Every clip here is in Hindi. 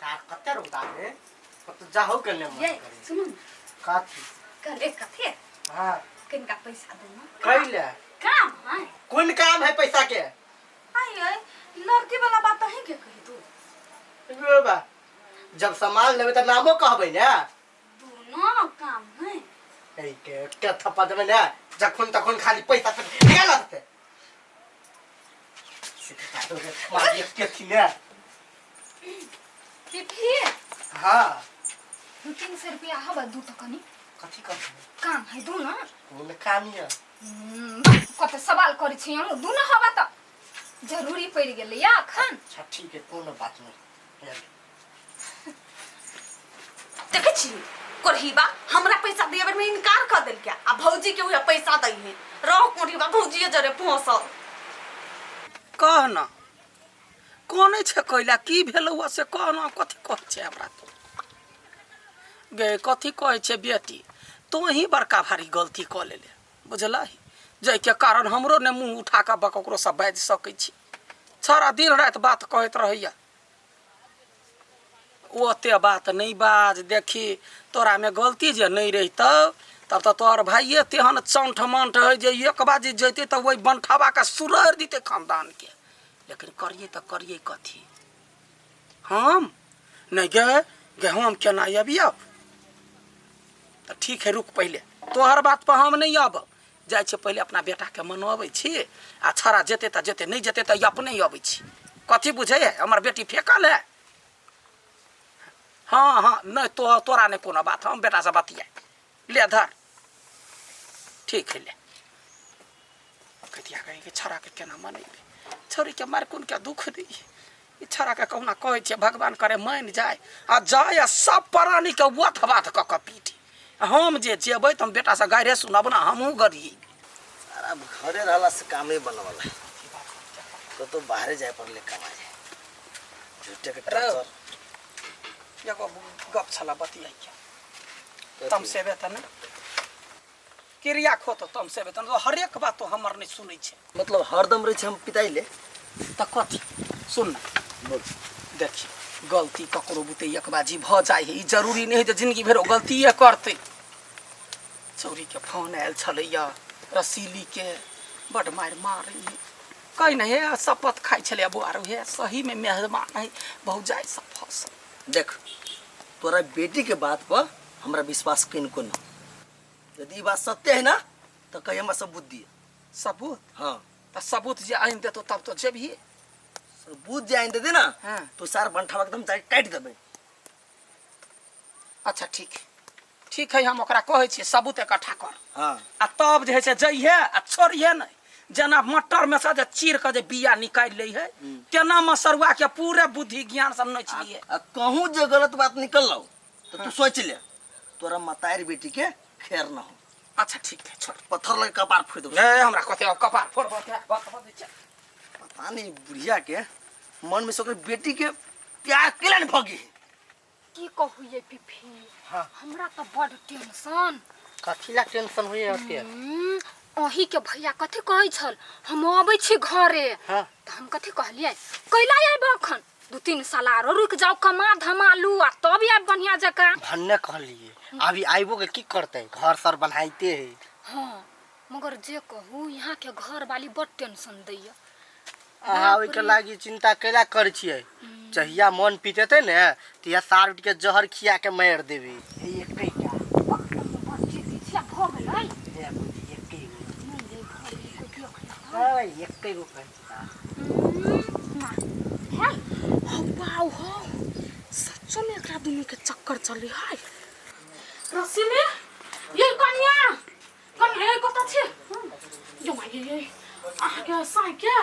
तार कते रुदा है तो जाहो के ले ये सुनो काथी करे कथे हां किनका पैसा दो ना कइले काम है कौन काम है पैसा के आई लड़की वाला बात है के कही तू रे बा जब सामान लेबे त नामो कहबै ने दोनों काम है ए के थप्पा देबे ने जखन तखन खाली पैसा पे निकाल दते मारी के थी ने पिपी हां 200 रुपया हवा दू तो कनी कथी कर काम है दू ना बोले काम ही है कते सवाल करै छी हम दू ना हवा त जरूरी पड़ गेलै या अखन अच्छा ठीक है कोनो बात नहीं देखे छी करहीबा हमरा पैसा देबे में इनकार कर देल क्या आ भौजी के उहे पैसा दै है रह कोठीबा भौजी जरे फंसल कह न कोने छे कइला की भेलौ से कह न कथि कह छे हमरा तो गे कथि कह छे बेटी तो ही बड़का भारी गलती क लेले बुझलही जै के कारण हमरो ने मुंह उठा के बककरो सब बाज सकै छी सारा दिन रात बात कहत रहैया ओते बात नहीं बाज देखी तोरा में गलती जे नहीं रहित तब तो तोर भाइये तेहन चंठ मंठ है जे एक बाजी जैते तो वही बंठावा का सुरर दीते खानदान के लेकिन करिए तो करिए कथी हम नहीं गे हम केना अबी अब तो ठीक है रुक पहले तोहर बात पर हम नहीं अब जाय छे पहले अपना बेटा के मनबै छी आ छड़ा जेते त जेते नहीं जेते त अपने ही अबै छी कथी बुझे है हमर बेटी फेकल है हाँ हाँ नहीं तो तोरा नहीं कोनो बात हम बेटा से बतिया ले धर ठीक है ले कतिया कहे कि छड़ा के केना मनेबे छोरी के मार कोन के दुख दी ई छड़ा के कहुना कहे छे भगवान करे मान जाए आ जाय सब प्राणी के वथ बात क पीठी हम जे जेबै त हम बेटा से गायरे सुनब ना हमहू गरी सारा घरे रहला से कामे बनवाला तो बाहर जाए पड़ले कमाए झूठे के टॉर्चर एगो गप छला बतियाई के तम से वेतन क्रिया खो तो तम से वेतन हर एक बात तो हमर नहीं सुनै छे मतलब हरदम रहे हम पिताइले त कथी सुन बोल देखी गलती ककरो बुते एक बाजी भ जाय है ई जरूरी नहीं है जे जिंदगी भर गलती ये करते चौरी के फोन आयल छलैया रसीली के बड मार मारी कहीं नहीं है शपथ खाई छले बुआरो है सही में मेहमान है बहुत जाय सब फस देख तोरा बेटी के बात पर हमरा विश्वास किनको न यदि ई बात सत्य है ना तो कहीं हमरा सबूत दिए सबूत हाँ त सबूत जे आइन देतो तब तो जेबी सबूत जे आइन दे ना हाँ। तो सार बंठावा एकदम काट देबे अच्छा ठीक है हम ओकरा कहै छी सबूत इकट्ठा कर हाँ आ तब जे है से जइहे आ छोड़िए नहीं जना मटर में से चीर के जे बिया निकाल ले है तेना मसरुआ के पूरे बुद्धि ज्ञान सब नच लिए कहूँ जे गलत बात निकल तो तू सोच ले तोरा मतारी बेटी के खैर न हो अच्छा ठीक है छोड़ पत्थर लगे कपार फोड़ दो ए हमरा कते कपार फोड़ पता नहीं बुढ़िया के मन में सोकर बेटी के प्यार केला न भगी की कहू ये पिपी हां हमरा त बड टेंशन कथीला टेंशन होय के ओही के भैया कथि कहै छल हम आबै छी घरे हां त हम कथि कहलियै कैला आइब अखन 2-3 साल आरो रुक जाओ कमा धमालू आ तब आइब बढ़िया जका भन्ने कहलिए अभी आइबो के की करते घर सर बनाइते है हां मगर जे कहू यहाँ के घर वाली बड टेंशन दैया आवे के लागी चिंता कैला कर छिए चाहिया मन पीतेते ने तिया सार उठ के जहर खिया के मार देबी एक कईटा बच्ची पीछे भ गेलै दे बुद्धि एक कई एक कई गो वाओ हो सच्चो में एकरा दुनु के चक्कर चली है रसीले ये कन्या कता छे जो माय ये आ के साइ के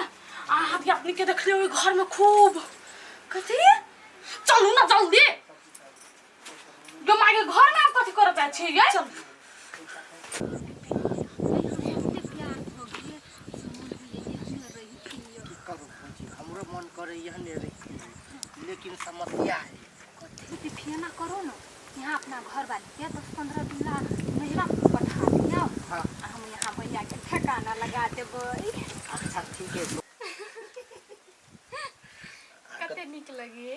आ हाथी अपनी के देख ले घर में खूब कथी चलू ना जल्दी जो माय घर में आप कथी करत छै ये चल हमरो मन करे यहने रही लेकिन समस्या है कथी फिना करो ना यहाँ अपना घर वाली के 10-15 दिन ला नहिरा पठा दिया हां हम यहाँ भैया के ठिकाना लगा देबै अच्छा ठीक है कते निक लगी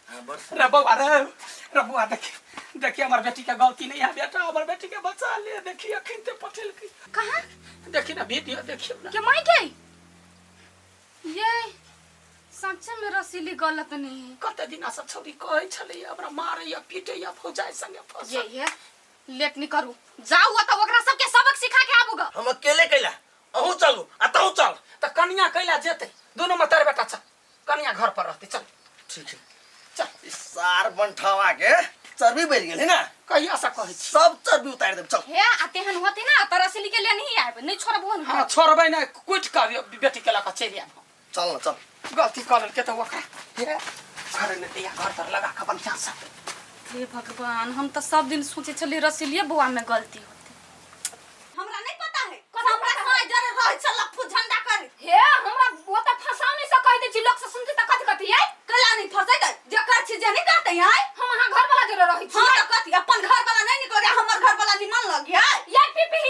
हाँ बस रे बउआ देखिए हमार बेटी के गलती नहीं है बेटा हमार बेटी के बचा ले देखिए अखन ते पटेल की कहाँ देखिए ना वीडियो देखिए ना के माई गई ये सच में रसीली गलत नहीं है कते दिन से छोरी कहै छले हमरा मारे या पीटे या फौजाई संगे फंस ये लेट नहीं करू जाऊ त ओकरा सबके सबक सिखा के आबू ग हम अकेले कैला अहू चलू आ तहू चल त कन्या कैला जेते दोनों में तार बेटा चल कन्या घर पर रहते चल ठीक है चल सार बंठावा के चर्बी बढ़ गेल है ना कहिया से कहै छी सब चर्बी उतार देब चल हे आतेहन होते ना त रसीली के लिए नहीं आए नहीं छोड़बो हम हां छोड़बै ना कुट का बेटी के लका चली आब चल ना चल गलती करल के त ओकरा हे घर ने दिया घर तर लगा के बढ़िया से हे भगवान हम तो सब दिन सोचे चली रसीलिए बुआ में गलती होती हमरा नहीं पता है हमरा साय जरे रह छ लफू झंडा कर हे हमरा वो त फसाव नहीं से कह दे छी लोग से सुनते त कथि कथि है कला नहीं फसे गए जकर छी जे नहीं कहते हैं हम हां घर वाला जरे रही छी हां तो कथि अपन घर वाला नहीं निकल गया हमर घर वाला निमन लग गया ये पीपी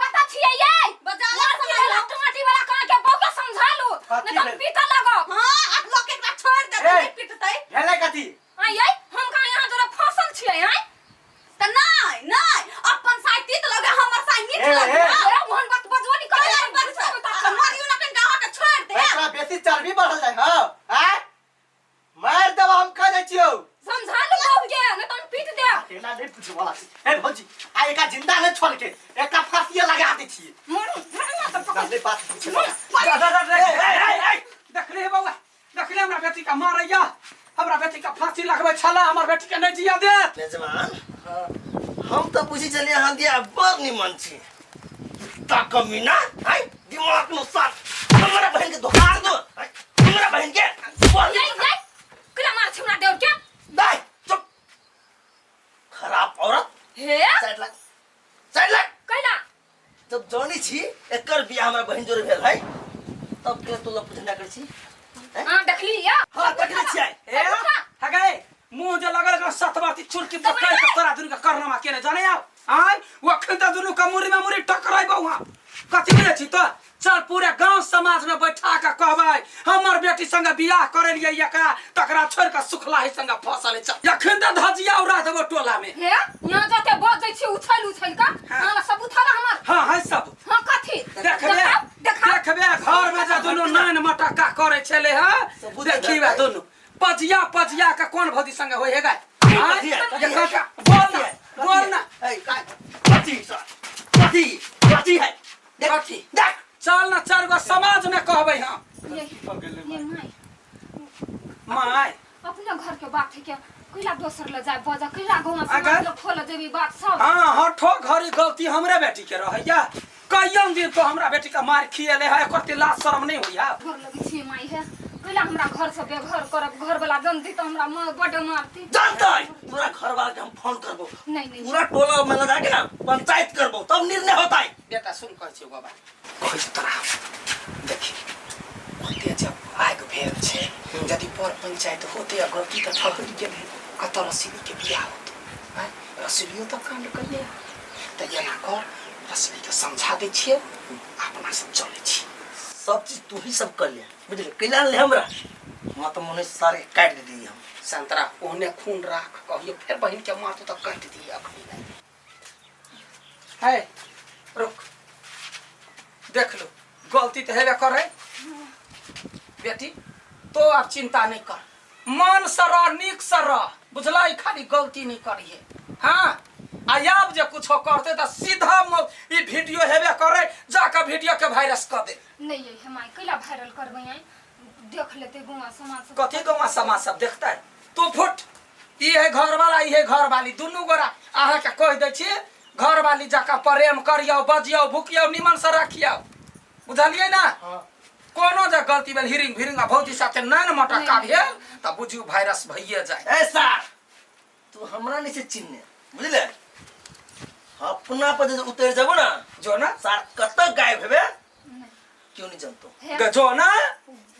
कता छिए ये बजा ला वाला टमाटी वाला कह के बौका समझा लो नहीं तो पीटा लगो हां आप लोग के छोड़ दे नहीं पिटतै भेलै कथी आ ये हम का यहाँ जरा फसल छिए हैं त नहीं अपन साय तीत लगे हमर साय मीठ लग ए, गया मोहन बात बजवा नहीं कर कला बन मरियो ना कन गावा के छोड़ दे एकरा बेसी चर्बी बढ़ल जाय हो हैं मार देब हम कह दै छियौ समझा लो हो गया नहीं तो हम पीट दे अकेला नहीं पूछे वाला छी ए भौजी आ एका जिंदा नहीं छोड़ के एका फांसी लगा दै छी नहीं बात पूछे लगा देख ले बउआ देख ले हमरा बेटी का मारैया हमरा बेटी का फांसी लगबै छला हमर बेटी के नहीं जिया दे मेजबान हम तो बुझी चलिए हां दिया बड़ निमन छी ता कमीना हाय दिमाग में साथ हमरा बहन के धोखा दो हमरा बहन के बोल ये कला मार छिना दे और क्या दाई चुप खराब औरत हे साइड लग कैला जब जानी छी एकर बियाह हमरा बहन जोरे भेल है तब के तू लप झंडा कर छी हां देख लिया हां देख ले छी ए हगे मुंह जे लगल का सतवाती चुरकी पकड़ के तोरा दुनु का करनमा केने जाने आ आय वखन त दुनु का मुरी में मुरी टकराई बउआ कथि करे छी तो चल पूरे गांव समाज में बैठा के कहबै हमर बेटी संग बियाह करे लिए एकरा तकरा छोड़ के सुखलाही संग फसल चल यखन त धजिया उड़ा देबो टोला में हे यहां जाते बजै छी उछल का हां सब उठाला हमर हां है सब हां कथि देखबे घर में जे दुनु नान मटका करे छले ह देखिबे दुनु पजिया का कौन भौजी संग होय हे गाय बोल ना ए कथि है देखी देख चल ना चार गो समाज में कहबै हां ये माय अपने घर के बात है क्या कैला दोसर ले जाए बजा कैला गांव अगर- समाज लोग खोल देबी बात सब हां हठो घरी गलती हमरे बेटी के रहैया कयम दिन तो हमरा बेटी का मार खिएले है कते लाज शरम नहीं होइया घर लगे छी माई है कैला हमरा घर से बेघर करब घर वाला जानती तो हमरा मां बड मारती जानता है पूरा घर वाला के हम फोन करबो नहीं पूरा टोला में लगा के ना पंचायत करबो तब निर्णय होता है बेटा सुन कहै छी बाबा कहै छी तोरा देखी ओते जब आग भेल छै यदि पर पंचायत होते गलती त ठहर गेल कत रसीली के बियाह होत है रसीलियो त कांड कइले त एना कर रसीली के समझा दै छियै अपना सब चलै छी सब चीज तू ही सब कर ले बुझले कैला ले हमरा मां तो मने सारे काट दे दी हम संतरा ओहने खून राख कहियो फिर बहन के माथ तक काट दिए अखनी नहीं है रुक देख लो गलती तो हेबे करे बेटी तो अब चिंता नहीं कर मन से रह निक से रह बुझला ई खाली गलती नहीं करिए हाँ आयाब जे कुछ करते तो सीधा ई वीडियो हेबे करे जाकर वीडियो के वायरस कर दे नहीं ये हमारे कैला वायरल करबै आई देख लेते गांव समाज सब कथी गाँव समाज सब देखता है तू फुट ई है घर वाला ई है घर वाली दुनू गोरा अहाँ के कह दे छी घर वाली जाका प्रेम करियो बजियो भूकियो निमन से रखियो बुझलिए ना कोनो जे गलती भेल हिरिंग भिरिंग भौजी साथे नैन मटका भेल त बुझियो वायरस भइए जाए ऐसा तू हमरा नहीं से चिन्ह बुझले अपना पर जे उतर जाबो ना जो ना सार कत गायब हेबे क्यों नहीं जानतो हे जो ना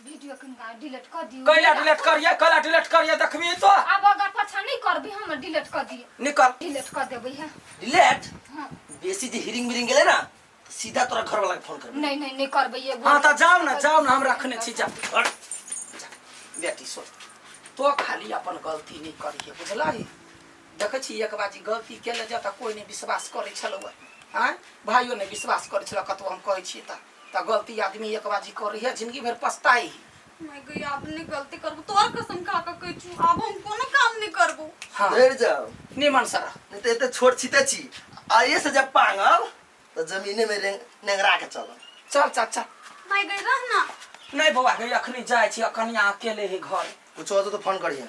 वीडियो कनका डिलीट कर दियो कैला डिलीट करिए देखबी तो अब अगर पछा नहीं करबी हम डिलीट कर दिए निकल डिलीट कर देबै है डिलीट हां बेसी जे हिरिंग बिरिंग गेले ना तो सीधा तोरा घर वाला के फोन कर नहीं करबै ये हाँ तो जाओ ना हम रखने छी जा बेटी सुन तो खाली अपन गलती नहीं करिए बुझलही। देखे छी एक बाजी गलती केले जा त कोई नहीं विश्वास करे छलो हाँ भाइयों ने विश्वास करे छलो कतो हम कहे छी त गलती आदमी एक बाजी करिए जिंदगी भर पछताई। मैं गई आपने गलती करबो तोर कसम खा के कहै छु अब हम कोनो काम नहीं करबो। हाँ डर जाओ निमन सर नहीं तो छोड़ छिते छी आ ये से जब पांगल तो जमीने में नेंगरा के चलो। चल चल चल। मैं गई रहना नहीं बउआ गई अखनी जाए छी अखनिया अकेले ही घर कुछ हो तो फोन करिए।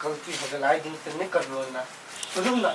गलती हो गई, आई दिन से नहीं कर लो ना, सुनू ना।